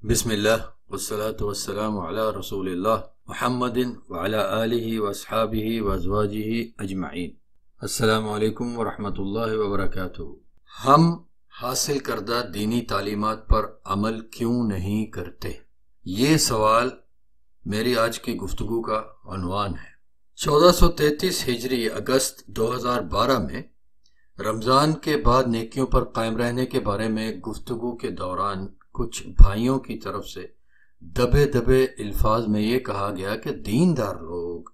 بسم اللہ والصلاة والسلام علی رسول اللہ محمد وعلی آلہ واصحابہ وازواجہ اجمعین۔ السلام علیکم ورحمۃ اللہ وبرکاتہ۔ ہم حاصل کردہ دینی تعلیمات پر عمل کیوں نہیں کرتے؟ یہ سوال میری آج کی گفتگو کا عنوان ہے۔ 1433 ہجری اگست 2012 میں رمضان کے بعد نیکیوں پر قائم رہنے کے بارے میں گفتگو کے دوران کچھ بھائیوں کی طرف سے دبے دبے الفاظ میں یہ کہا گیا کہ دیندار لوگ،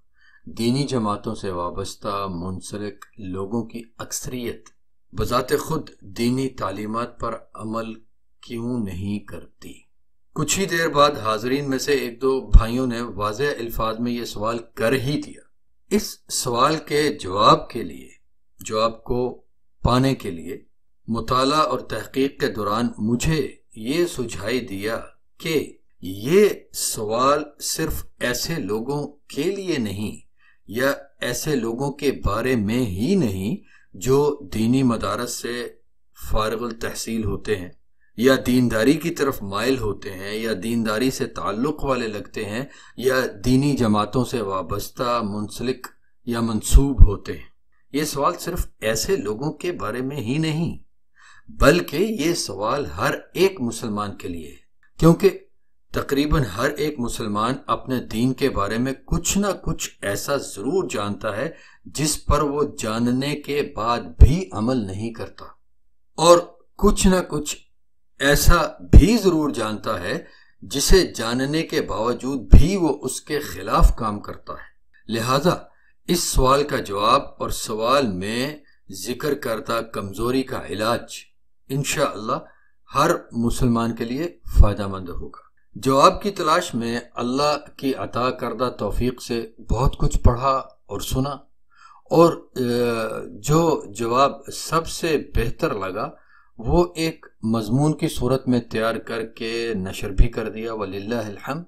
دینی جماعتوں سے وابستہ منسلک لوگوں کی اکثریت بذات خود دینی تعلیمات پر عمل کیوں نہیں کرتی۔ کچھ ہی دیر بعد حاضرین میں سے ایک دو بھائیوں نے واضح الفاظ میں یہ سوال کر ہی دیا۔ اس سوال کے جواب کو پانے کے لیے مطالعہ اور تحقیق کے دوران مجھے یہ سجھائی دیا کہ یہ سوال صرف ایسے لوگوں کے لیے نہیں یا ایسے لوگوں کے بارے میں ہی نہیں جو دینی مدارس سے فارغ التحصیل ہوتے ہیں یا دینداری کی طرف مائل ہوتے ہیں یا دینداری سے تعلق والے لگتے ہیں یا دینی جماعتوں سے وابستہ منسلک یا منسوب ہوتے ہیں۔ یہ سوال صرف ایسے لوگوں کے بارے میں ہی نہیں بلکہ یہ سوال ہر ایک مسلمان کے لیے ہے، کیونکہ تقریباً ہر ایک مسلمان اپنے دین کے بارے میں کچھ نہ کچھ ایسا ضرور جانتا ہے جس پر وہ جاننے کے بعد بھی عمل نہیں کرتا، اور کچھ نہ کچھ ایسا بھی ضرور جانتا ہے جسے جاننے کے باوجود بھی وہ اس کے خلاف کام کرتا ہے۔ لہذا اس سوال کا جواب اور سوال میں ذکر کردہ کمزوری کا علاج انشاءاللہ ہر مسلمان کے لیے فائدہ مند ہوگا۔ جواب کی تلاش میں اللہ کی عطا کردہ توفیق سے بہت کچھ پڑھا اور سنا، اور جو جواب سب سے بہتر لگا وہ ایک مضمون کی صورت میں تیار کر کے نشر بھی کر دیا، وللہ الحمد۔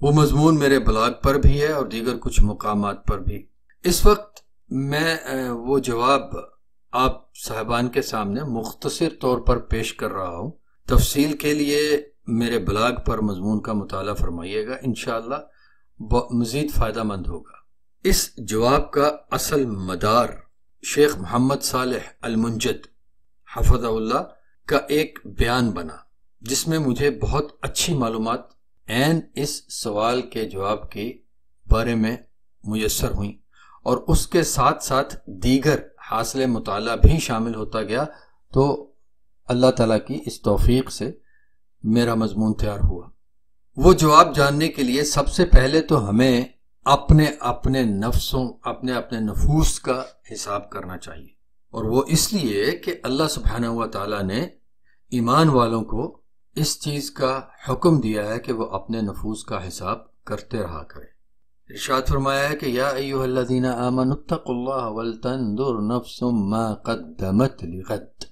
وہ مضمون میرے بلاگ پر بھی ہے اور دیگر کچھ مقامات پر بھی۔ اس وقت میں وہ جواب آپ صاحبان کے سامنے مختصر طور پر پیش کر رہا ہوں۔ تفصیل کے لیے میرے بلاگ پر مضمون کا مطالعہ فرمائیے گا، انشاءاللہ مزید فائدہ مند ہوگا۔ اس جواب کا اصل مدار شیخ محمد صالح المنجد حفظہ اللہ کا ایک بیان بنا جس میں مجھے بہت اچھی معلومات عین اس سوال کے جواب کے بارے میں میسر ہوئیں، اور اس کے ساتھ ساتھ دیگر حاصل مطالعہ بھی شامل ہوتا گیا، تو اللہ تعالیٰ کی اس توفیق سے میرا مضمون تیار ہوا۔ وہ جواب جاننے کے لیے سب سے پہلے تو ہمیں اپنے نفوس کا حساب کرنا چاہیے، اور وہ اس لیے کہ اللہ سبحانہ و تعالیٰ نے ایمان والوں کو اس چیز کا حکم دیا ہے کہ وہ اپنے نفوس کا حساب کرتے رہا کریں۔ ارشاد فرمایا ہے کہ یا ایھا الذین آمنوا اتقوا اللہ ولتنظر نفس ما قدمت لغد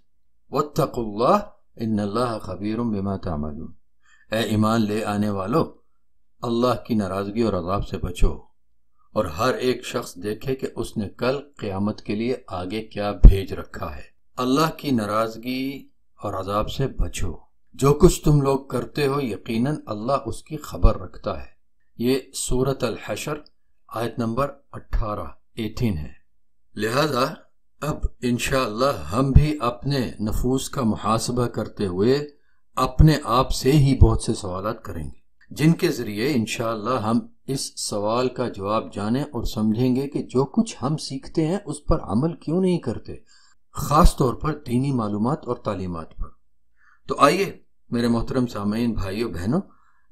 واتقوا اللہ ان اللہ خبیر بما تعملون۔ اے ایمان لے آنے والو، اللہ کی ناراضگی اور عذاب سے بچو، اور ہر ایک شخص دیکھے کہ اس نے کل قیامت کے لیے آگے کیا بھیج رکھا ہے۔ اللہ کی ناراضگی اور عذاب سے بچو، جو کچھ تم لوگ کرتے ہو یقیناً اللہ اس کی خبر رکھتا ہے۔ یہ سورۃ الحشر آیت نمبر 18 ہے۔ لہذا اب انشاءاللہ ہم بھی اپنے نفوس کا محاسبہ کرتے ہوئے اپنے آپ سے ہی بہت سے سوالات کریں گے، جن کے ذریعے انشاءاللہ ہم اس سوال کا جواب جانیں اور سمجھیں گے کہ جو کچھ ہم سیکھتے ہیں اس پر عمل کیوں نہیں کرتے، خاص طور پر دینی معلومات اور تعلیمات پر۔ تو آئیے میرے محترم سامعین، بھائیوں بہنوں،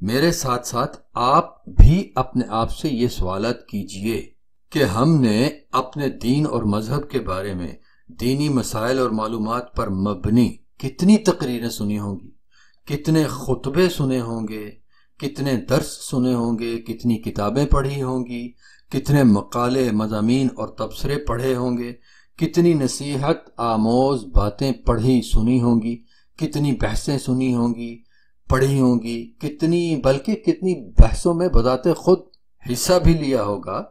میرے ساتھ ساتھ آپ بھی اپنے آپ سے یہ سوالات کیجئے کہ ہم نے اپنے دین اور مذہب کے بارے میں دینی مسائل اور معلومات پر مبنی کتنی تقریریں سنی ہوں گی، کتنے خطبے سنے ہوں گے، کتنے درس سنے ہوں گے، کتنی کتابیں پڑھی ہوں گی، کتنے مقالے، مضامین اور تبصرے پڑھے ہوں گے، کتنی نصیحت آموز باتیں پڑھی سنی ہوں گی، کتنی بحثیں سنی ہوں گی، پڑھی ہوں گی، کتنی بحثوں میں بذات خود حصہ بھی لیا ہوگا،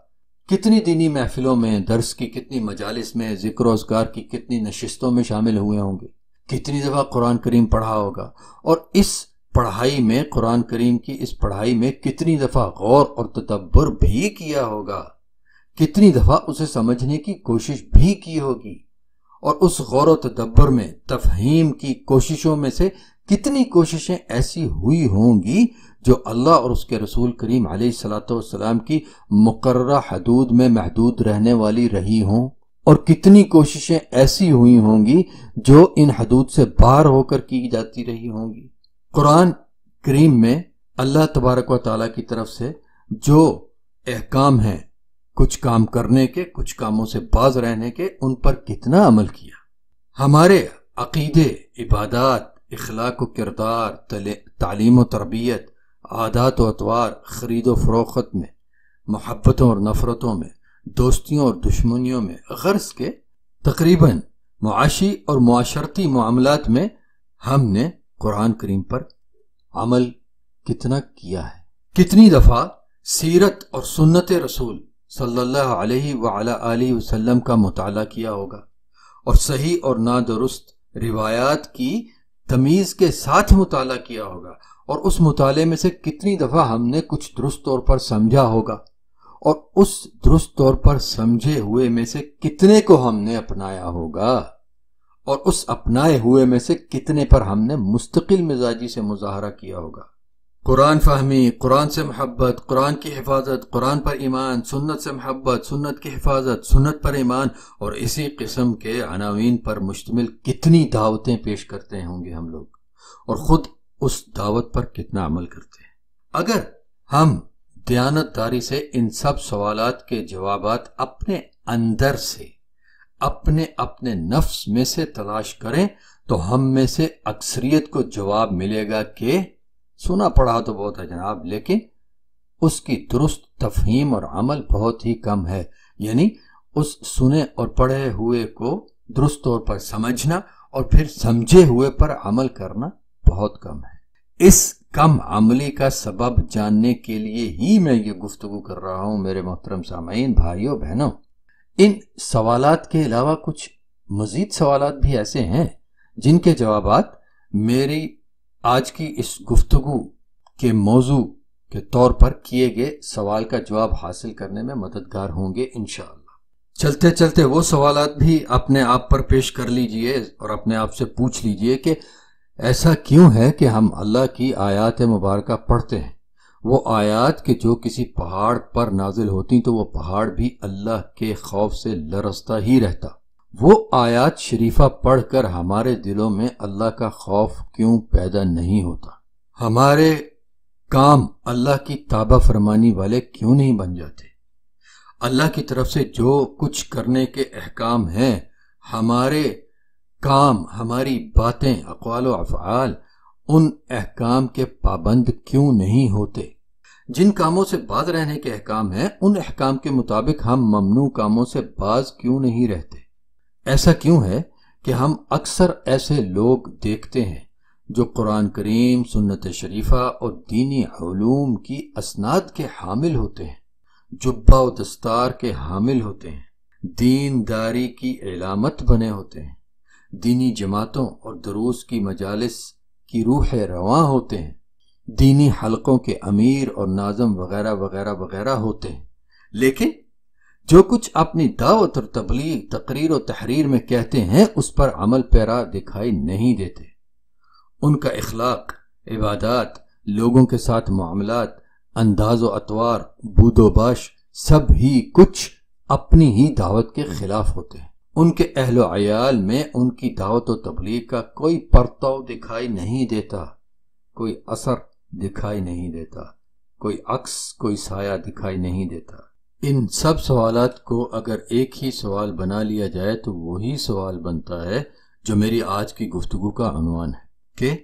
کتنی دینی محفلوں میں، درس کی کتنی مجالس میں، ذکر و اذکار کی کتنی نشستوں میں شامل ہوئے ہوں گے، کتنی دفعہ قرآن کریم پڑھا ہوگا، اور اس پڑھائی میں، قرآن کریم کی اس پڑھائی میں کتنی دفعہ غور اور تدبر بھی کیا ہوگا، کتنی دفعہ اسے سمجھنے کی کوشش بھی کی ہوگی، اور اس غور و تدبر میں تفہیم کی کوششوں میں سے کتنی کوششیں ایسی ہوئی ہوں گی جو اللہ اور اس کے رسول کریم علیہ الصلوۃ والسلام کی مقررہ حدود میں محدود رہنے والی رہی ہوں، اور کتنی کوششیں ایسی ہوئی ہوں گی جو ان حدود سے باہر ہو کر کی جاتی رہی ہوں گی۔ قرآن کریم میں اللہ تبارک و تعالیٰ کی طرف سے جو احکام ہیں، کچھ کام کرنے کے، کچھ کاموں سے باز رہنے کے، ان پر کتنا عمل کیا۔ ہمارے عقیدے، عبادات، اخلاق و کردار، تعلیم و تربیت، عادات و اطوار، خرید و فروخت میں، محبتوں اور نفرتوں میں، دوستیوں اور دشمنیوں میں، غرض کے تقریباً معاشی اور معاشرتی معاملات میں ہم نے قرآن کریم پر عمل کتنا کیا ہے۔ کتنی دفعہ سیرت اور سنت رسول صلی اللہ علیہ وعلی آلہ وسلم کا مطالعہ کیا ہوگا، اور صحیح اور نادرست روایات کی تمیز کے ساتھ مطالعہ کیا ہوگا، اور اس مطالعے میں سے کتنی دفعہ ہم نے کچھ درست طور پر سمجھا ہوگا، اور اس درست طور پر سمجھے ہوئے میں سے کتنے کو ہم نے اپنایا ہوگا، اور اس اپنائے ہوئے میں سے کتنے پر ہم نے مستقل مزاجی سے مظاہرہ کیا ہوگا۔ قرآن فہمی، قرآن سے محبت، قرآن کی حفاظت، قرآن پر ایمان، سنت سے محبت، سنت کی حفاظت، سنت پر ایمان، اور اسی قسم کے عناوین پر مشتمل کتنی دعوتیں پیش کرتے ہوں گے ہم لوگ، اور خود اس دعوت پر کتنا عمل کرتے ہیں۔ اگر ہم دیانت داری سے ان سب سوالات کے جوابات اپنے اندر سے، اپنے نفس میں سے تلاش کریں تو ہم میں سے اکثریت کو جواب ملے گا کہ سنا پڑھا تو بہت ہے جناب، لیکن اس کی درست تفہیم اور عمل بہت ہی کم ہے، یعنی اس سنے اور پڑھے ہوئے کو درست طور پر سمجھنا اور پھر سمجھے ہوئے پر عمل کرنا بہت کم ہے۔ اس کم عملی کا سبب جاننے کے لیے ہی میں یہ گفتگو کر رہا ہوں میرے محترم سامعین، بھائیوں بہنوں۔ ان سوالات کے علاوہ کچھ مزید سوالات بھی ایسے ہیں جن کے جوابات میری آج کی اس گفتگو کے موضوع کے طور پر کیے گئے سوال کا جواب حاصل کرنے میں مددگار ہوں گے انشاءاللہ۔ چلتے چلتے وہ سوالات بھی اپنے آپ پر پیش کر لیجئے اور اپنے آپ سے پوچھ لیجئے کہ ایسا کیوں ہے کہ ہم اللہ کی آیات مبارکہ پڑھتے ہیں، وہ آیات کہ جو کسی پہاڑ پر نازل ہوتی تو وہ پہاڑ بھی اللہ کے خوف سے لرزتا ہی رہتا، وہ آیات شریفہ پڑھ کر ہمارے دلوں میں اللہ کا خوف کیوں پیدا نہیں ہوتا، ہمارے کام اللہ کی تابع فرمانی والے کیوں نہیں بن جاتے، اللہ کی طرف سے جو کچھ کرنے کے احکام ہیں، ہمارے کام، ہماری باتیں، اقوال و افعال ان احکام کے پابند کیوں نہیں ہوتے، جن کاموں سے باز رہنے کے احکام ہیں ان احکام کے مطابق ہم ممنوع کاموں سے باز کیوں نہیں رہتے۔ ایسا کیوں ہے کہ ہم اکثر ایسے لوگ دیکھتے ہیں جو قرآن کریم، سنت شریفہ اور دینی علوم کی اسناد کے حامل ہوتے ہیں، جبہ و دستار کے حامل ہوتے ہیں، دین داری کی علامت بنے ہوتے ہیں، دینی جماعتوں اور دروس کی مجالس کی روح رواں ہوتے ہیں، دینی حلقوں کے امیر اور ناظم وغیرہ وغیرہ وغیرہ ہوتے ہیں، لیکن جو کچھ اپنی دعوت اور تبلیغ، تقریر و تحریر میں کہتے ہیں اس پر عمل پیرا دکھائی نہیں دیتے۔ ان کا اخلاق، عبادات، لوگوں کے ساتھ معاملات، انداز و اطوار، بود و باش سب ہی کچھ اپنی ہی دعوت کے خلاف ہوتے ہیں۔ ان کے اہل و عیال میں ان کی دعوت و تبلیغ کا کوئی پرتو دکھائی نہیں دیتا، کوئی اثر دکھائی نہیں دیتا، کوئی عکس، کوئی سایہ دکھائی نہیں دیتا۔ ان سب سوالات کو اگر ایک ہی سوال بنا لیا جائے تو وہی سوال بنتا ہے جو میری آج کی گفتگو کا عنوان ہے کہ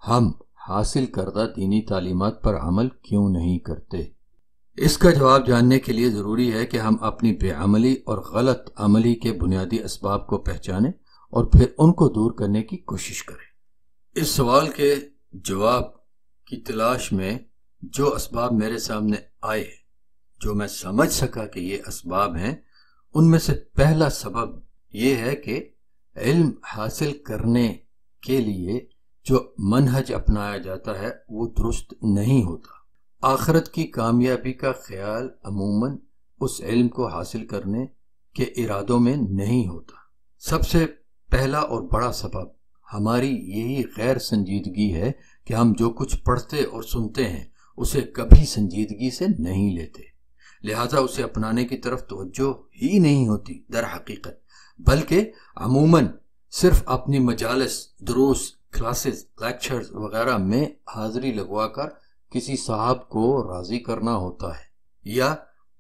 ہم حاصل کردہ دینی تعلیمات پر عمل کیوں نہیں کرتے۔ اس کا جواب جاننے کے لیے ضروری ہے کہ ہم اپنی بے عملی اور غلط عملی کے بنیادی اسباب کو پہچانیں اور پھر ان کو دور کرنے کی کوشش کریں۔ اس سوال کے جواب کی تلاش میں جو اسباب میرے سامنے آئے، جو میں سمجھ سکا کہ یہ اسباب ہیں، ان میں سے پہلا سبب یہ ہے کہ علم حاصل کرنے کے لیے جو منہج اپنایا جاتا ہے وہ درست نہیں ہوتا۔ آخرت کی کامیابی کا خیال عموماً اس علم کو حاصل کرنے کے ارادوں میں نہیں ہوتا۔ سب سے پہلا اور بڑا سبب ہماری یہی غیر سنجیدگی ہے کہ ہم جو کچھ پڑھتے اور سنتے ہیں اسے کبھی سنجیدگی سے نہیں لیتے، لہذا اسے اپنانے کی طرف توجہ ہی نہیں ہوتی در حقیقت، بلکہ عموماً صرف اپنی مجالس، دروس، کلاسز، لیکچرز وغیرہ میں حاضری لگوا کر کسی صاحب کو راضی کرنا ہوتا ہے، یا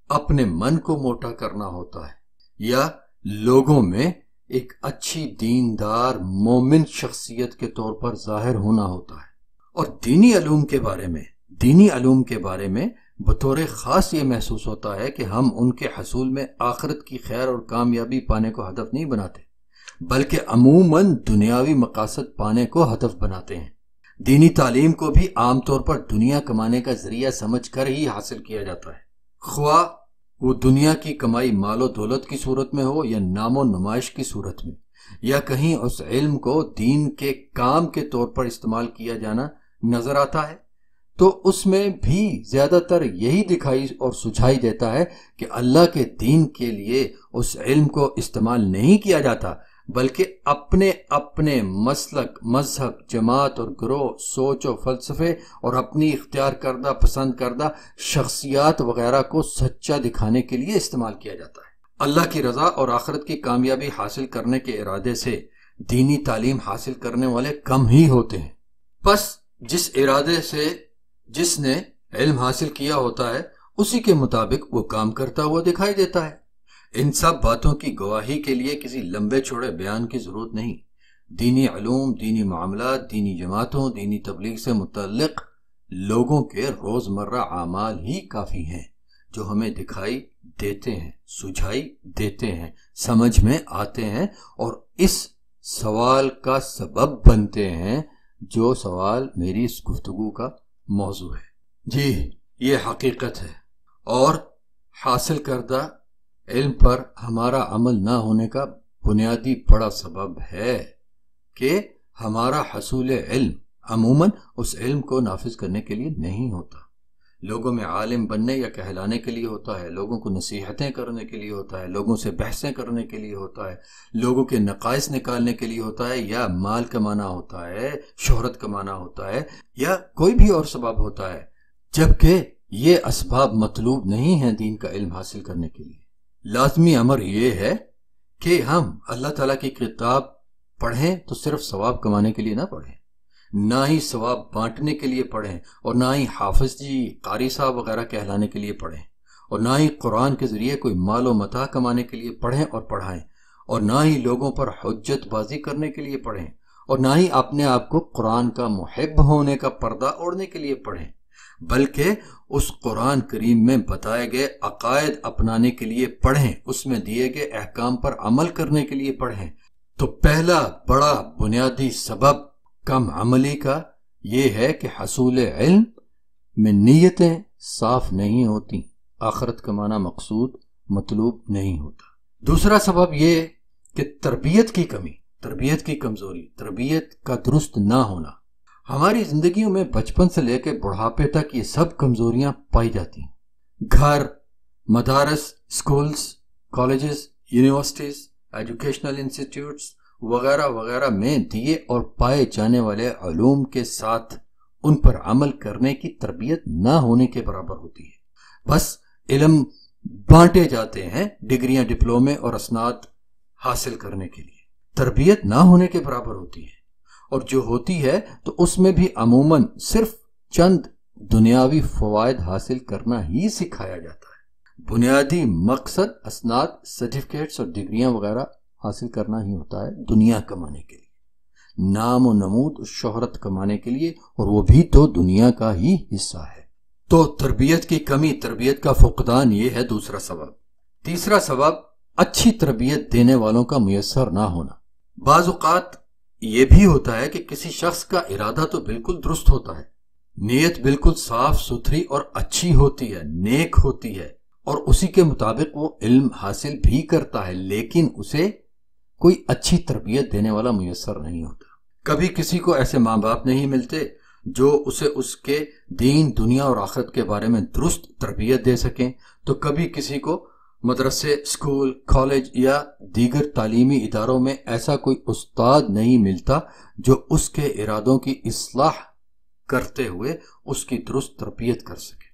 اپنے من کو موٹا کرنا ہوتا ہے، یا لوگوں میں ایک اچھی دیندار مومن شخصیت کے طور پر ظاہر ہونا ہوتا ہے۔ اور دینی علوم کے بارے میں بطور خاص یہ محسوس ہوتا ہے کہ ہم ان کے حصول میں آخرت کی خیر اور کامیابی پانے کو ہدف نہیں بناتے، بلکہ عموماً دنیاوی مقاصد پانے کو ہدف بناتے ہیں۔ دینی تعلیم کو بھی عام طور پر دنیا کمانے کا ذریعہ سمجھ کر ہی حاصل کیا جاتا ہے، خواہ وہ دنیا کی کمائی مال و دولت کی صورت میں ہو یا نام و نمائش کی صورت میں، یا کہیں اس علم کو دین کے کام کے طور پر استعمال کیا جانا نظر آتا ہے تو اس میں بھی زیادہ تر یہی دکھائی اور سجھائی دیتا ہے کہ اللہ کے دین کے لیے اس علم کو استعمال نہیں کیا جاتا، بلکہ اپنے اپنے مسلک، مذہب، جماعت اور گروہ، سوچ و فلسفے اور اپنی اختیار کردہ پسند کردہ شخصیات وغیرہ کو سچا دکھانے کے لیے استعمال کیا جاتا ہے۔ اللہ کی رضا اور آخرت کی کامیابی حاصل کرنے کے ارادے سے دینی تعلیم حاصل کرنے والے کم ہی ہوتے ہیں۔ بس جس ارادے سے جس نے علم حاصل کیا ہوتا ہے اسی کے مطابق وہ کام کرتا ہوا دکھائی دیتا ہے۔ ان سب باتوں کی گواہی کے لیے کسی لمبے چوڑے بیان کی ضرورت نہیں۔ دینی علوم، دینی معاملات، دینی جماعتوں، دینی تبلیغ سے متعلق لوگوں کے روزمرہ اعمال ہی کافی ہیں جو ہمیں دکھائی دیتے ہیں، سجھائی دیتے ہیں، سمجھ میں آتے ہیں اور اس سوال کا سبب بنتے ہیں جو سوال میری اس گفتگو کا موضوع ہے۔ جی، یہ حقیقت ہے، اور حاصل کردہ علم پر ہمارا عمل نہ ہونے کا بنیادی بڑا سبب ہے کہ ہمارا حصول علم عموماً اس علم کو نافذ کرنے کے لیے نہیں ہوتا، لوگوں میں عالم بننے یا کہلانے کے لیے ہوتا ہے، لوگوں کو نصیحتیں کرنے کے لیے ہوتا ہے، لوگوں سے بحثیں کرنے کے لیے ہوتا ہے، لوگوں کے نقائص نکالنے کے لیے ہوتا ہے، یا مال کمانا ہوتا ہے، شہرت کمانا ہوتا ہے، یا کوئی بھی اور سبب ہوتا ہے، جبکہ یہ اسباب مطلوب نہیں ہیں دین کا علم حاصل کرنے کے لیے۔ لازمی امر یہ ہے کہ ہم اللہ تعالیٰ کی کتاب پڑھیں تو صرف ثواب کمانے کے لیے نہ پڑھیں، نہ ہی ثواب بانٹنے کے لیے پڑھیں، اور نہ ہی حافظ جی، قاری صاحب وغیرہ کہلانے کے لیے پڑھیں، اور نہ ہی قرآن کے ذریعے کوئی مال و متاع کمانے کے لیے پڑھیں اور پڑھائیں، اور نہ ہی لوگوں پر حجت بازی کرنے کے لیے پڑھیں، اور نہ ہی اپنے آپ کو قرآن کا محب ہونے کا پردہ اوڑھنے کے لیے پڑھیں، بلکہ اس قرآن کریم میں بتائے گئے عقائد اپنانے کے لیے پڑھیں، اس میں دیے گئے احکام پر عمل کرنے کے لیے پڑھیں۔ تو پہلا بڑا بنیادی سبب کم عملی کا یہ ہے کہ حصول علم میں نیتیں صاف نہیں ہوتی، آخرت کمانا مقصود مطلوب نہیں ہوتا۔ دوسرا سبب یہ کہ تربیت کی کمی، تربیت کی کمزوری، تربیت کا درست نہ ہونا۔ ہماری زندگیوں میں بچپن سے لے کے بڑھاپے تک یہ سب کمزوریاں پائی جاتی ہیں۔ گھر، مدارس، schools, colleges, universities, educational institutes وغیرہ وغیرہ میں دیے اور پائے جانے والے علوم کے ساتھ ان پر عمل کرنے کی تربیت نہ ہونے کے برابر ہوتی ہے۔ بس علم بانٹے جاتے ہیں ڈگریاں، ڈپلومے اور اسناد حاصل کرنے کے لیے، تربیت نہ ہونے کے برابر ہوتی ہے، اور جو ہوتی ہے تو اس میں بھی عموماً صرف چند دنیاوی فوائد حاصل کرنا ہی سکھایا جاتا ہے۔ بنیادی مقصد اسناد، سرٹیفکیٹس اور ڈگریاں وغیرہ حاصل کرنا ہی ہوتا ہے دنیا کمانے کے لیے، نام و نمود، شہرت کمانے کے لیے، اور وہ بھی تو دنیا کا ہی حصہ ہے۔ تو تربیت کی کمی، تربیت کا فقدان، یہ ہے دوسرا سبب۔ تیسرا سبب اچھی تربیت دینے والوں کا میسر نہ ہونا۔ بعض اوقات یہ بھی ہوتا ہے کہ کسی شخص کا ارادہ تو بالکل درست ہوتا ہے، نیت بالکل صاف ستھری اور اچھی ہوتی ہے، نیک ہوتی ہے، اور اسی کے مطابق وہ علم حاصل بھی کرتا ہے، لیکن اسے کوئی اچھی تربیت دینے والا میسر نہیں ہوتا۔ کبھی کسی کو ایسے ماں باپ نہیں ملتے جو اسے اس کے دین، دنیا اور آخرت کے بارے میں درست تربیت دے سکیں، تو کبھی کسی کو مدرسے، اسکول، کالج یا دیگر تعلیمی اداروں میں ایسا کوئی استاد نہیں ملتا جو اس کے ارادوں کی اصلاح کرتے ہوئے اس کی درست تربیت کر سکے،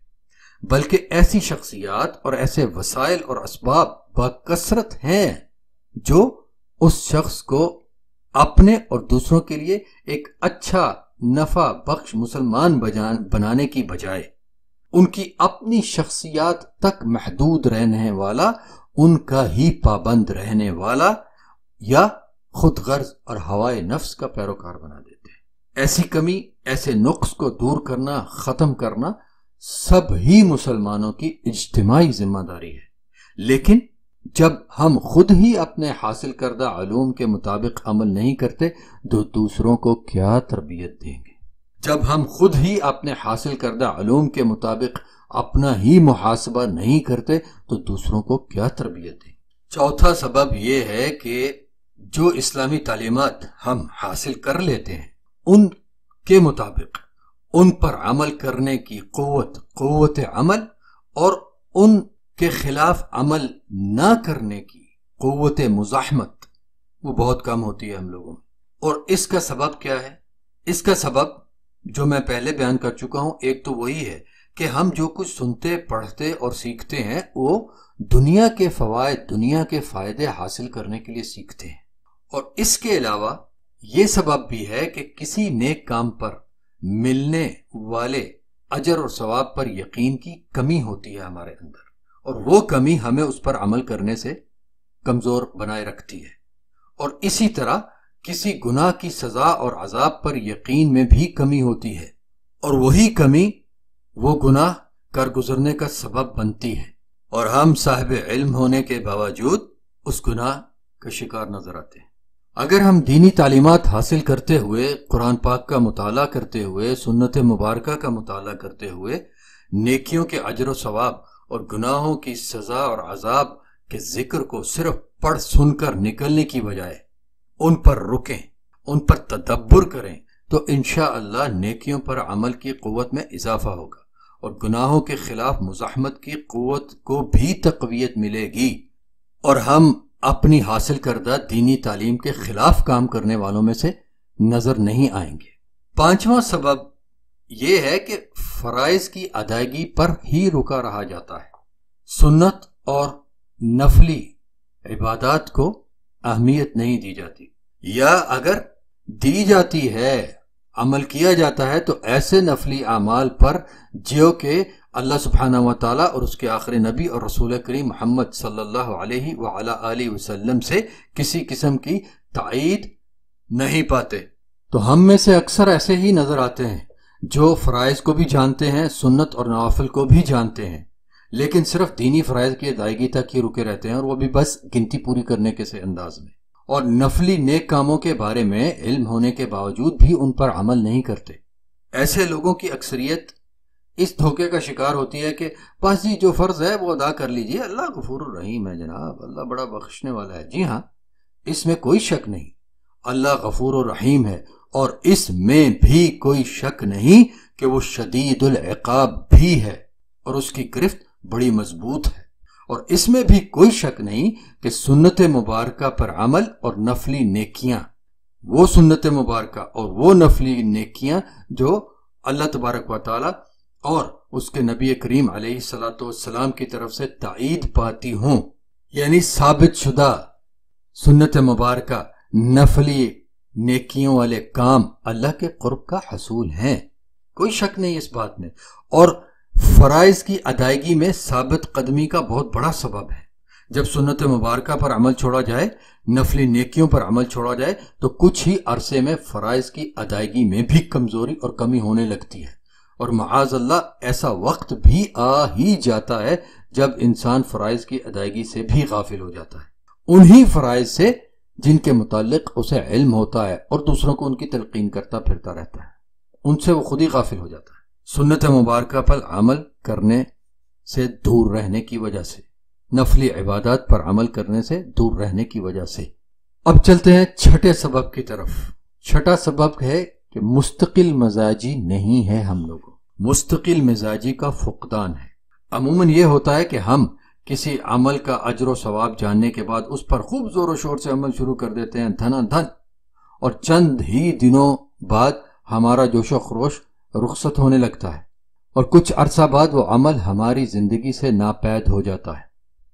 بلکہ ایسی شخصیات اور ایسے وسائل اور اسباب بکثرت ہیں جو اس شخص کو اپنے اور دوسروں کے لیے ایک اچھا نفع بخش مسلمان بنانے کی بجائے ان کی اپنی شخصیات تک محدود رہنے والا، ان کا ہی پابند رہنے والا یا خود غرض اور ہوائے نفس کا پیروکار بنا دیتے ہیں۔ ایسی کمی، ایسے نقص کو دور کرنا، ختم کرنا سب ہی مسلمانوں کی اجتماعی ذمہ داری ہے، لیکن جب ہم خود ہی اپنے حاصل کردہ علوم کے مطابق عمل نہیں کرتے تو دوسروں کو کیا تربیت دیں گے؟ جب ہم خود ہی اپنے حاصل کردہ علوم کے مطابق اپنا ہی محاسبہ نہیں کرتے تو دوسروں کو کیا تربیت دیں؟ چوتھا سبب یہ ہے کہ جو اسلامی تعلیمات ہم حاصل کر لیتے ہیں ان کے مطابق ان پر عمل کرنے کی قوت عمل اور ان کے خلاف عمل نہ کرنے کی قوت مزاحمت وہ بہت کم ہوتی ہے ہم لوگوں میں۔ اور اس کا سبب کیا ہے؟ اس کا سبب جو میں پہلے بیان کر چکا ہوں، ایک تو وہی ہے کہ ہم جو کچھ سنتے، پڑھتے اور سیکھتے ہیں وہ دنیا کے فوائد، دنیا کے فائدے حاصل کرنے کے لیے سیکھتے ہیں، اور اس کے علاوہ یہ سبب بھی ہے کہ کسی نیک کام پر ملنے والے اجر اور ثواب پر یقین کی کمی ہوتی ہے ہمارے اندر، اور وہ کمی ہمیں اس پر عمل کرنے سے کمزور بنائے رکھتی ہے۔ اور اسی طرح کسی گناہ کی سزا اور عذاب پر یقین میں بھی کمی ہوتی ہے، اور وہی کمی وہ گناہ کر گزرنے کا سبب بنتی ہے، اور ہم صاحب علم ہونے کے باوجود اس گناہ کا شکار نظر آتے ہیں۔ اگر ہم دینی تعلیمات حاصل کرتے ہوئے، قرآن پاک کا مطالعہ کرتے ہوئے، سنت مبارکہ کا مطالعہ کرتے ہوئے نیکیوں کے اجر و ثواب اور گناہوں کی سزا اور عذاب کے ذکر کو صرف پڑھ سن کر نکلنے کی بجائے ان پر رکیں، ان پر تدبر کریں، تو انشاءاللہ نیکیوں پر عمل کی قوت میں اضافہ ہوگا اور گناہوں کے خلاف مزاحمت کی قوت کو بھی تقویت ملے گی، اور ہم اپنی حاصل کردہ دینی تعلیم کے خلاف کام کرنے والوں میں سے نظر نہیں آئیں گے۔ پانچواں سبب یہ ہے کہ فرائض کی ادائیگی پر ہی رکا رہا جاتا ہے، سنت اور نفلی عبادات کو اہمیت نہیں دی جاتی، یا اگر دی جاتی ہے، عمل کیا جاتا ہے تو ایسے نفلی اعمال پر جو کہ اللہ سبحانہ و تعالیٰ اور اس کے آخری نبی اور رسول کریم محمد صلی اللہ علیہ وعلی آلہ وسلم سے کسی قسم کی تائید نہیں پاتے۔ تو ہم میں سے اکثر ایسے ہی نظر آتے ہیں جو فرائض کو بھی جانتے ہیں، سنت اور نوافل کو بھی جانتے ہیں، لیکن صرف دینی فرائض کی ادائیگی تک ہی رکے رہتے ہیں، اور وہ بھی بس گنتی پوری کرنے کے سے انداز میں، اور نفلی نیک کاموں کے بارے میں علم ہونے کے باوجود بھی ان پر عمل نہیں کرتے۔ ایسے لوگوں کی اکثریت اس دھوکے کا شکار ہوتی ہے کہ بس جی جو فرض ہے وہ ادا کر لیجئے، اللہ غفور الرحیم ہے جناب، اللہ بڑا بخشنے والا ہے۔ جی ہاں، اس میں کوئی شک نہیں، اللہ غفور الرحیم ہے، اور اس میں بھی کوئی شک نہیں کہ وہ شدید العقاب بھی ہے اور اس کی گرفت بڑی مضبوط ہے، اور اس میں بھی کوئی شک نہیں کہ سنت مبارکہ پر عمل اور نفلی نیکیاں، وہ سنت مبارکہ اور وہ نفلی نیکیاں جو اللہ تبارک و تعالی اور اس کے نبی کریم علیہ الصلوۃ والسلام کی طرف سے تائید پاتی ہوں، یعنی ثابت شدہ سنت مبارکہ نفلی نیکیوں والے کام اللہ کے قرب کا حصول ہیں، کوئی شک نہیں اس بات میں۔ اور فرائض کی ادائیگی میں ثابت قدمی کا بہت بڑا سبب ہے۔ جب سنت مبارکہ پر عمل چھوڑا جائے، نفلی نیکیوں پر عمل چھوڑا جائے، تو کچھ ہی عرصے میں فرائض کی ادائیگی میں بھی کمزوری اور کمی ہونے لگتی ہے، اور معاذ اللہ ایسا وقت بھی آ ہی جاتا ہے جب انسان فرائض کی ادائیگی سے بھی غافل ہو جاتا ہے، انہی فرائض سے جن کے متعلق اسے علم ہوتا ہے اور دوسروں کو ان کی تلقین کرتا پھرتا رہتا ہے، ان سے وہ خود ہی غافل ہو جاتا ہے، سنت مبارکہ پر عمل کرنے سے دور رہنے کی وجہ سے، نفلی عبادات پر عمل کرنے سے دور رہنے کی وجہ سے۔ اب چلتے ہیں چھٹے سبب کی طرف، چھٹا سبب ہے کہ مستقل مزاجی نہیں ہے ہم لوگوں، مستقل مزاجی کا فقدان ہے۔ عموماً یہ ہوتا ہے کہ ہم کسی عمل کا اجر و ثواب جاننے کے بعد اس پر خوب زور و شور سے عمل شروع کر دیتے ہیں، دھنا دھن، اور چند ہی دنوں بعد ہمارا جوش و خروش رخصت ہونے لگتا ہے، اور کچھ عرصہ بعد وہ عمل ہماری زندگی سے ناپید ہو جاتا ہے۔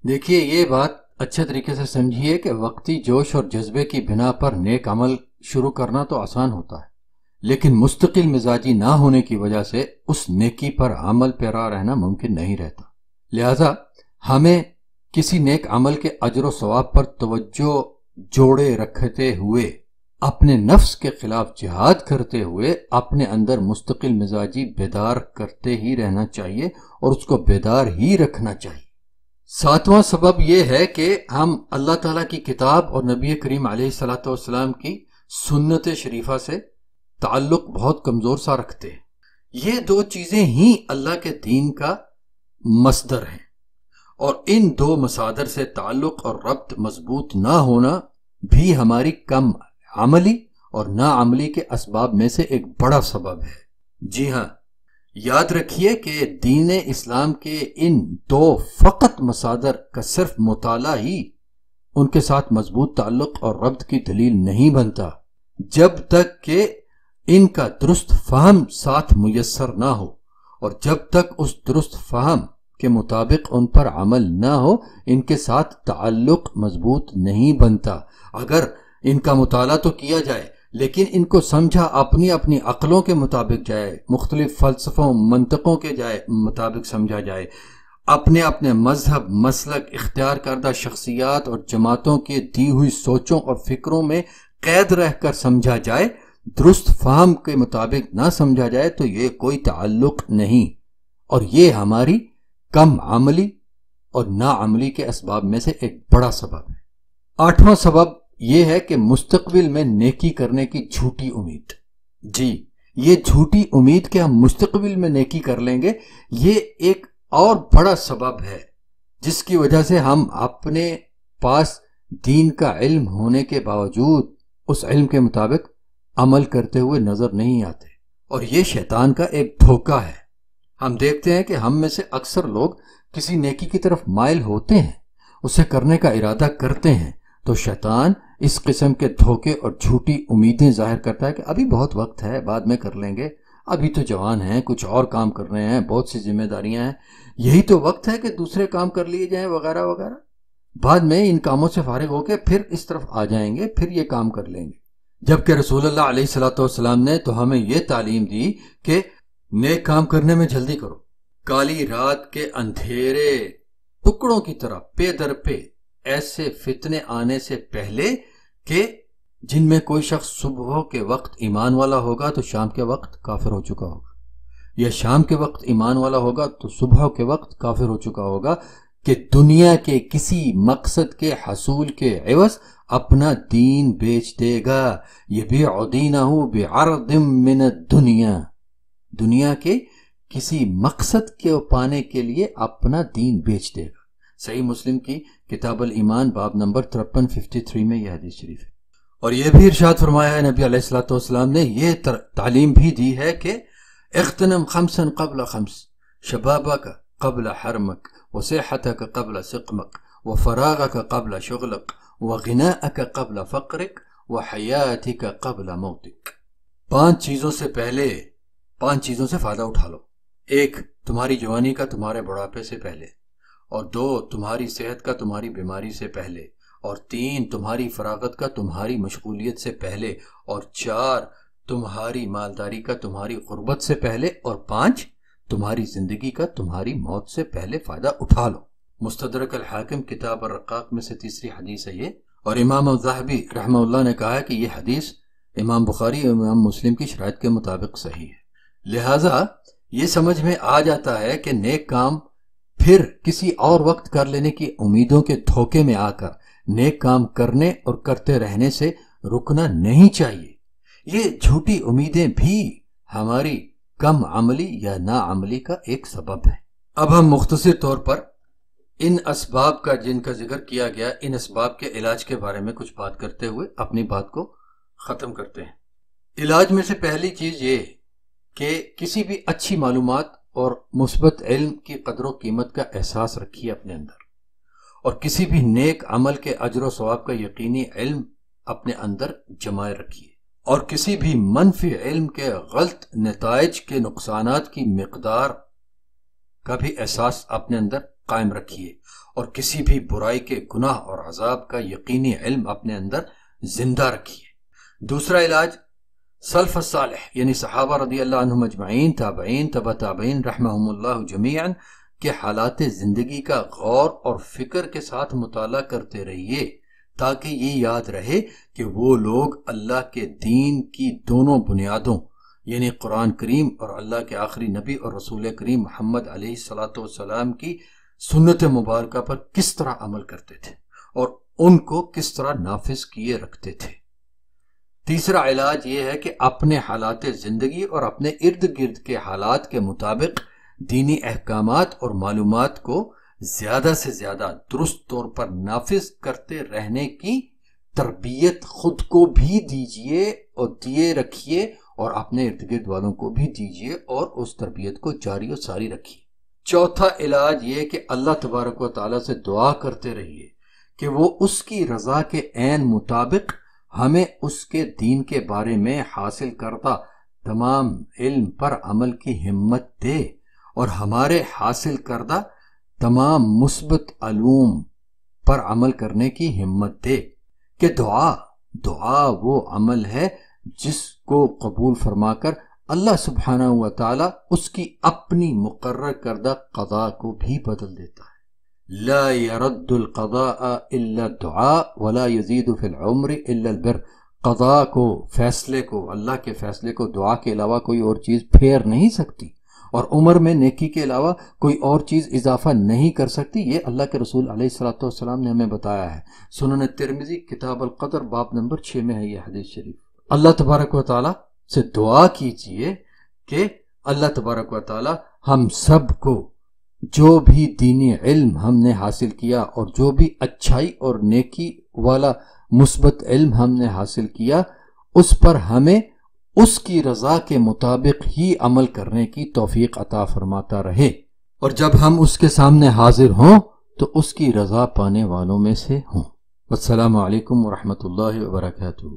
دیکھیے، یہ بات اچھے طریقے سے سمجھیے کہ وقتی جوش اور جذبے کی بنا پر نیک عمل شروع کرنا تو آسان ہوتا ہے، لیکن مستقل مزاجی نہ ہونے کی وجہ سے اس نیکی پر عمل پیرا رہنا ممکن نہیں رہتا۔ لہذا ہمیں کسی نیک عمل کے اجر و ثواب پر توجہ جوڑے رکھتے ہوئے، اپنے نفس کے خلاف جہاد کرتے ہوئے اپنے اندر مستقل مزاجی بیدار کرتے ہی رہنا چاہیے، اور اس کو بیدار ہی رکھنا چاہیے۔ ساتواں سبب یہ ہے کہ ہم اللہ تعالیٰ کی کتاب اور نبی کریم علیہ الصلوۃ والسلام کی سنت شریفہ سے تعلق بہت کمزور سا رکھتے ہیں۔ یہ دو چیزیں ہی اللہ کے دین کا مصدر ہیں، اور ان دو مصادر سے تعلق اور ربط مضبوط نہ ہونا بھی ہماری کم عملی اور ناعملی کے اسباب میں سے ایک بڑا سبب ہے۔ جی ہاں، یاد رکھیے کہ دین اسلام کے ان دو فقط مصادر کا صرف مطالعہ ہی ان کے ساتھ مضبوط تعلق اور ربط کی دلیل نہیں بنتا، جب تک کہ ان کا درست فہم ساتھ میسر نہ ہو، اور جب تک اس درست فہم کے مطابق ان پر عمل نہ ہو، ان کے ساتھ تعلق مضبوط نہیں بنتا۔ اگر ان کا مطالعہ تو کیا جائے، لیکن ان کو سمجھا اپنی اپنی عقلوں کے مطابق جائے، مختلف فلسفوں منطقوں کے مطابق سمجھا جائے، اپنے اپنے مذہب، مسلک، اختیار کردہ شخصیات اور جماعتوں کے دی ہوئی سوچوں اور فکروں میں قید رہ کر سمجھا جائے، درست فہم کے مطابق نہ سمجھا جائے، تو یہ کوئی تعلق نہیں، اور یہ ہماری کم عملی اور ناعملی کے اسباب میں سے ایک بڑا سبب ہے۔ آٹھواں سبب یہ ہے کہ مستقبل میں نیکی کرنے کی جھوٹی امید۔ جی، یہ جھوٹی امید کہ ہم مستقبل میں نیکی کر لیں گے، یہ ایک اور بڑا سبب ہے جس کی وجہ سے ہم اپنے پاس دین کا علم ہونے کے باوجود اس علم کے مطابق عمل کرتے ہوئے نظر نہیں آتے، اور یہ شیطان کا ایک دھوکہ ہے۔ ہم دیکھتے ہیں کہ ہم میں سے اکثر لوگ کسی نیکی کی طرف مائل ہوتے ہیں، اسے کرنے کا ارادہ کرتے ہیں، تو شیطان اس قسم کے دھوکے اور جھوٹی امیدیں ظاہر کرتا ہے کہ ابھی بہت وقت ہے، بعد میں کر لیں گے، ابھی تو جوان ہیں، کچھ اور کام کر رہے ہیں، بہت سی ذمہ داریاں ہیں، یہی تو وقت ہے کہ دوسرے کام کر لیے جائیں وغیرہ وغیرہ، بعد میں ان کاموں سے فارغ ہو کے پھر اس طرف آ جائیں گے، پھر یہ کام کر لیں گے۔ جبکہ رسول اللہ علیہ الصلوۃ والسلام نے تو ہمیں یہ تعلیم دی کہ نیک کام کرنے میں جلدی کرو، کالی رات کے اندھیرے ٹکڑوں کی طرح پے در پے ایسے فتنے آنے سے پہلے کہ جن میں کوئی شخص صبح کے وقت ایمان والا ہوگا تو شام کے وقت کافر ہو چکا ہوگا، یا شام کے وقت ایمان والا ہوگا تو صبح کے وقت کافر ہو چکا ہوگا، کہ دنیا کے کسی مقصد کے حصول کے عوض اپنا دین بیچ دے گا۔ یبیع دینہ بعرض من الدنیا، دنیا کے کسی مقصد کے پانے کے لیے اپنا دین بیچ دے گا۔ صحیح مسلم کی کتاب الایمان باب نمبر 5353 میں یہ حدیث شریف ہے۔ اور یہ بھی ارشاد فرمایا ہے نبی علیہ الصلوۃ والسلام نے، یہ تعلیم بھی دی ہے کہ اغتنم خمسا قبل خمس، شبابک قبل حرمک، وصحتک قبل سقمک، وفراغک قبل شغلک، وغناءک قبل فقرک، وحیاتک قبل موتک۔ 5 چیزوں سے پہلے 5 چیزوں سے فائدہ اٹھا لو۔ 1، تمہاری جوانی کا تمہارے بڑھاپے سے پہلے، اور 2، تمہاری صحت کا تمہاری بیماری سے پہلے، اور 3، تمہاری فراغت کا تمہاری مشغولیت سے پہلے، اور 4، تمہاری مالداری کا تمہاری غربت سے پہلے، اور 5، تمہاری زندگی کا تمہاری موت سے پہلے فائدہ اٹھا لو۔ مستدرک الحاکم کتاب الرقاق میں سے تیسری حدیث ہے یہ، اور امام الذہبی رحمہ اللہ نے کہا ہے کہ یہ حدیث امام بخاری اور امام مسلم کی شرائط کے مطابق صحیح ہے۔ لہٰذا یہ سمجھ میں آ جاتا ہے کہ نیک کام پھر کسی اور وقت کر لینے کی امیدوں کے دھوکے میں آ کر نیک کام کرنے اور کرتے رہنے سے رکنا نہیں چاہیے۔ یہ جھوٹی امیدیں بھی ہماری کم عملی یا ناعملی کا ایک سبب ہے۔ اب ہم مختصر طور پر ان اسباب کا جن کا ذکر کیا گیا، ان اسباب کے علاج کے بارے میں کچھ بات کرتے ہوئے اپنی بات کو ختم کرتے ہیں۔ علاج میں سے پہلی چیز یہ کہ کسی بھی اچھی معلومات اور مثبت علم کی قدر و قیمت کا احساس رکھیے اپنے اندر، اور کسی بھی نیک عمل کے اجر و ثواب کا یقینی علم اپنے اندر جمائے رکھیے، اور کسی بھی منفی علم کے غلط نتائج کے نقصانات کی مقدار کا بھی احساس اپنے اندر قائم رکھیے، اور کسی بھی برائی کے گناہ اور عذاب کا یقینی علم اپنے اندر زندہ رکھیے۔ دوسرا علاج سلف الصالح یعنی صحابہ رضی اللہ عنہم اجمعین، تابعین، تبع تابعین رحمہم اللہ جمیعاً کے حالات زندگی کا غور اور فکر کے ساتھ مطالعہ کرتے رہیے، تاکہ یہ یاد رہے کہ وہ لوگ اللہ کے دین کی دونوں بنیادوں یعنی قرآن کریم اور اللہ کے آخری نبی اور رسول کریم محمد علیہ السلام کی سنت مبارکہ پر کس طرح عمل کرتے تھے اور ان کو کس طرح نافذ کیے رکھتے تھے۔ تیسرا علاج یہ ہے کہ اپنے حالات زندگی اور اپنے ارد گرد کے حالات کے مطابق دینی احکامات اور معلومات کو زیادہ سے زیادہ درست طور پر نافذ کرتے رہنے کی تربیت خود کو بھی دیجیے اور دیے رکھیے، اور اپنے ارد گرد والوں کو بھی دیجیے اور اس تربیت کو جاری و ساری رکھیے۔ چوتھا علاج یہ کہ اللہ تبارک و تعالیٰ سے دعا کرتے رہیے کہ وہ اس کی رضا کے عین مطابق ہمیں اس کے دین کے بارے میں حاصل کردہ تمام علم پر عمل کی ہمت دے، اور ہمارے حاصل کردہ تمام مثبت علوم پر عمل کرنے کی ہمت دے، کہ دعا وہ عمل ہے جس کو قبول فرما کر اللہ سبحانہ و تعالی اس کی اپنی مقرر کردہ قضاء کو بھی بدل دیتا ہے۔ لا يرد القضاء الا الدعاء ولا يزيد في العمر الا البر۔ قضاء کو، فیصلے کو، اللہ کے فیصلے کو دعا کے علاوہ کوئی اور چیز پھیر نہیں سکتی، اور عمر میں نیکی کے علاوہ کوئی اور چیز اضافہ نہیں کر سکتی۔ یہ اللہ کے رسول علیہ السلام نے ہمیں بتایا ہے۔ سنن ترمذی کتاب القدر باب نمبر 6 میں ہے یہ حدیث شریف۔ اللہ تبارک و تعالیٰ سے دعا کیجئے کہ اللہ تبارک و تعالیٰ ہم سب کو جو بھی دینی علم ہم نے حاصل کیا اور جو بھی اچھائی اور نیکی والا مثبت علم ہم نے حاصل کیا، اس پر ہمیں اس کی رضا کے مطابق ہی عمل کرنے کی توفیق عطا فرماتا رہے، اور جب ہم اس کے سامنے حاضر ہوں تو اس کی رضا پانے والوں میں سے ہوں۔ والسلام علیکم ورحمۃ اللہ وبرکاتہ۔